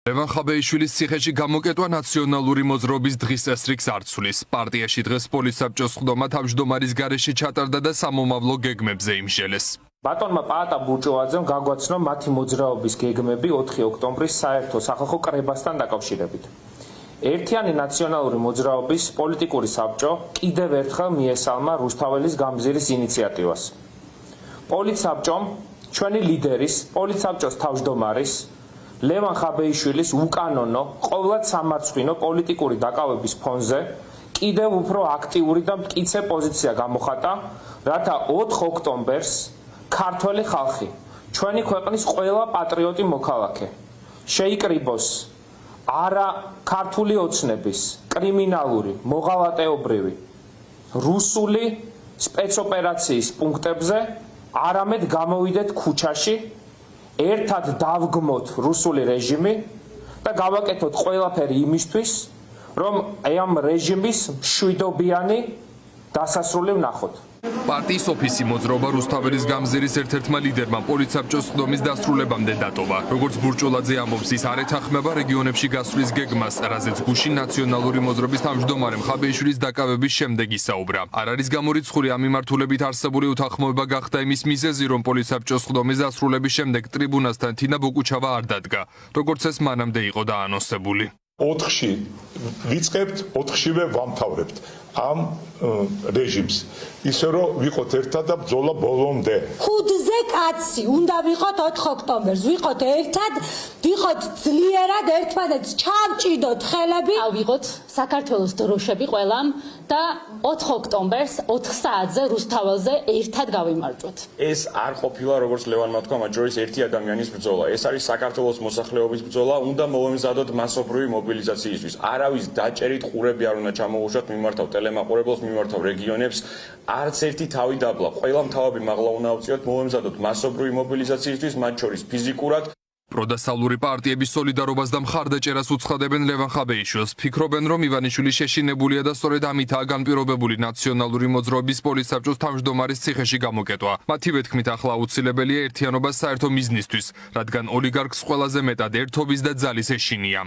ლევან ხაბეიშვილის ციხეში გამოკეტვა ნაციონალური მოძრაობის დღის წესრიგს არ ცვლის. პარტიაში დღეს პოლიცსაბჭოს ხდომა თავმჯდომარის გარეშე ჩატარდა და სამომავლო გეგმებზე იმსჯელეს. ბატონმა პაატა ბურჭოვაძემ გაგვაცნო მათი მოძრაობის გეგმები 4 ოქტომბრის საერთო სახალხო კრებასთან დაკავშირებით. ერთიანი ნაციონალური მოძრაობის პოლიტიკური საბჭო კიდევ ერთხელ მიესალმა რუსთაველის გამზირის ინიციატივას. პოლიცსაბჭომ ჩვენი ლიდერის, პოლიცსაბჭოს თავმჯდომარის ლევან ხაბეიშვილის უკანონო, ყოვლად სამარცხვინო პოლიტიკური დაკავების ფონზე კიდევ უფრო აქტიური და მტკიცე პოზიცია გამოხატა, რათა 4 ოქტომბერს ქართველი ხალხი, ჩვენი ქვეყნის ყველა პატრიოტი მოქალაქე შეიკრიბოს არა ქართული ოცნების, კრიმინალური, მოღალატეობრივი, რუსული სპეცოპერაციის პუნქტებზე, არამედ გამოვიდეთ ქუჩაში, ერთად დავგმოთ რუსული რეჟიმი და გავაკეთოთ ყველაფერი იმისთვის, რომ ამ რეჟიმის მშვიდობიანი დასასრული ვნახოთ. პარტიის ოფისი მოძრაობა რუსთაველის გამზირის ერთ-ერთმა ლიდერმა პოლიცსაბჭოს ხდომის დასრულებამდე დატოვა. როგორც ბურჭულაძე ამბობს, ის არ ეთანხმება რეგიონებში გასვლის გეგმას, რაზეც გუშინ ნაციონალური მოძრაობის თავმჯდომარემ ხაბეიშვილის დაკავების შემდეგ ისაუბრა. არ არის გამორიცხული ამ მიმართულებით არსებული უთანხმოება გახდა იმის მიზეზი, რომ პოლიცსაბჭოს ხდომის დასრულების შემდეგ ტრიბუნასთან თინა ბოკუჩავა არ დადგა, როგორც ეს მანამდე იყო დაანონსებული. 4-ში ვიწყებთ, 4-შივე ვამთავრებთ ამ რეჟიმს. ისე რომ ვიყოთ ერთად და ბრძოლა ბოლომდე. 5-ზე კაცი უნდა ვიყოთ 4 ოქტომბერს, ვიყოთ ერთად, ვიყოთ ძლიერად ერთმანეთს ჩავჭიდოთ ხელები. ავიღოთ საქართველოს დროშები ყველამ და 4 ოქტომბერს 4 საათზე რუსთაველზე ერთად გავიმარჯვოთ. ეს არ ყოფილა, როგორც ლევანმა თქვა, მათ შორის ერთი ადამიანის ბრძოლა. ეს არის საქართველოს მოსახლეობის ბრძოლა, უნდა მოვემზადოთ მასობრივი მობილიზაციისთვის. არავის დაჭერით ყურები არ უნდა ჩამოუშვათ, მიმართავ ტელემაყურებელს, მიმართავ რეგიონებს. არც ერთი თავი დაბლა. ყველამ თავები მაღლა უნდა ავწიოთ, მოვემზადოთ მასობრივი მობილიზაციისთვის, მათ შორის ფიზიკურად. პროდასავლური პარტიების სოლიდარობას და მხარდაჭერას უცხადებენ ლევან ხაბეიშვილს. ფიქრობენ, რომ ივანიშვილი შეშინებულია და სწორედ ამითაა განპირობებული ნაციონალური მოძრაობის პოლიცსაბჭოს თავმჯდომარის ციხეში გამოკეტვა. მათივე თქმით, ახლა აუცილებელია ერთიანობა საერთო მიზნისთვის, რადგან ოლიგარქს ყველაზე მეტად ერთობის და ძალის ეშინია.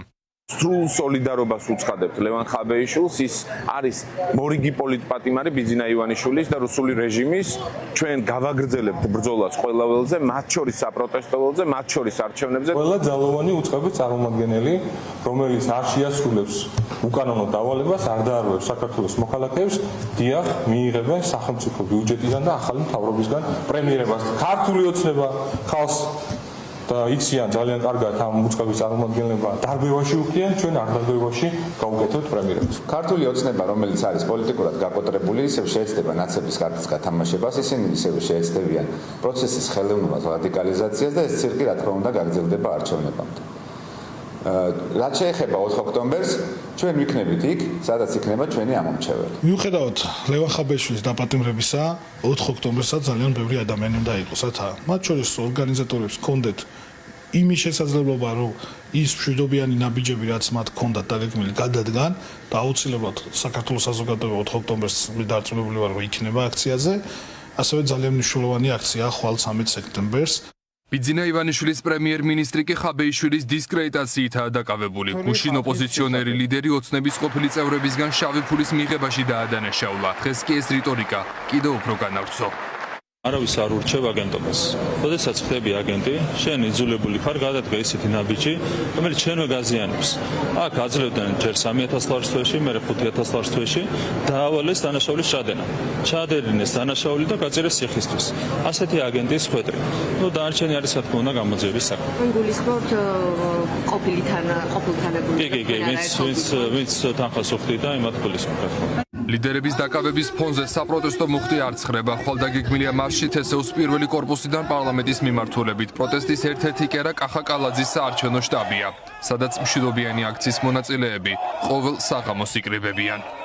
სრულ სოლიდარობას უცხადებთ ლევან ხაბეიშვილს, ის არის მორიგი პოლიტპატიმარი ბიძინა ივანიშვილის და რუსული რეჟიმის. ჩვენ გავაგრძელებთ ბრძოლას ყველა ველზე, მათ შორის საპროტესტო ველზე, მათ შორის არჩევნებზე. ყველა ძალოვანი უწყების წარმომადგენელი, რომელიც არ შეასრულებს უკანონო დავალებას, არ დაარღვევს საქართველოს მოქალაქეებს, დიახ, მიიღებენ სახელმწიფო ბიუჯეტიდან და ახალი მთავრობისგან პრემიერებას. ქართული ოცნება ხალხს და იციან ძალიან კარგად ამ უწყების წარმომადგენლება დარბევაში უხდიან, ჩვენ არ დარბევაში გავუკეთებთ პრემიერებს. ქართული ოცნება, რომელიც არის პოლიტიკურად გაკოტრებული, ისევ შეეცდება ნაცების კარტის გათამაშებას, ისინი ისევ შეეცდებიან პროცესის ხელოვნებას, რადიკალიზაციას და ეს ცირკი რა თქმა უნდა გაგრძელდება არჩევნებამდე. რაც შეეხება 4 ოქტომბერს, ჩვენ ვიქნებით იქ, სადაც იქნება ჩვენი ამომრჩეველი. მიუხედავად ლევან ხაბეიშვილის დაპატიმრებისა, 4 ოქტომბერსაც ძალიან ბევრი ადამიანი უნდა იყოს, რათა მათ შორის ორგანიზატორებს ჰქონდეთ იმის შესაძლებლობა, რომ ის მშვიდობიანი ნაბიჯები, რაც მათ ჰქონდათ დაგეგმილი, გადადგან და აუცილებლად საქართველოს საზოგადოება 4 ოქტომბერს დარწმუნებული ვარ, რომ იქნება აქციაზე, ასევე ძალიან მნიშვნელოვანი აქცია ხვალ 13 სექტემბერს. ბიძინა ივანიშვილის პრემიერ-მინისტრი კი ხაბეიშვილის დისკრედიტაციითაა დაკავებული. გუშინ ოპოზიციონერი ლიდერი ოცნების ყოფილი წევრებისგან შავი ფულის მიღებაში დაადანაშაულა. დღეს კი ეს რიტორიკა კიდევ უფრო განავრცო. არავის არ ურჩევ აგენტობას. როდესაც ხდები აგენტი, შენ იძულებული ხარ გადადგა ისეთი ნაბიჯი, რომელიც შენვე გაზიანებს. აქ აძლევდნენ ჯერ 3000 ლარს თვეში, მერე 5000 ლარს თვეში, დაავალეს დანაშაულის ჩადენა. ჩაადერინეს დანაშაული და გაწერეს ციხისთვის. ასეთი აგენტის ხვედრი. დანარჩენი არის რა თქმა უნდა გამოძიების საქმე. გულისხმობთ ყოფილთან. კი, ვინც თანხას უხდი და იმათ გულისხმობ. ლიდერების დაკავების ფონზე საპროტესტო მუხტი არ ცხრება. ხვალ დაგეგმილია მარში თესეუს პირველი კორპუსიდან პარლამენტის მიმართულებით. პროტესტის ერთ-ერთი კერა კახა კალაძის საარჩევნო შტაბია, სადაც მშვიდობიანი აქციის მონაწილეები ყოველ საღამოს იკრიბებიან.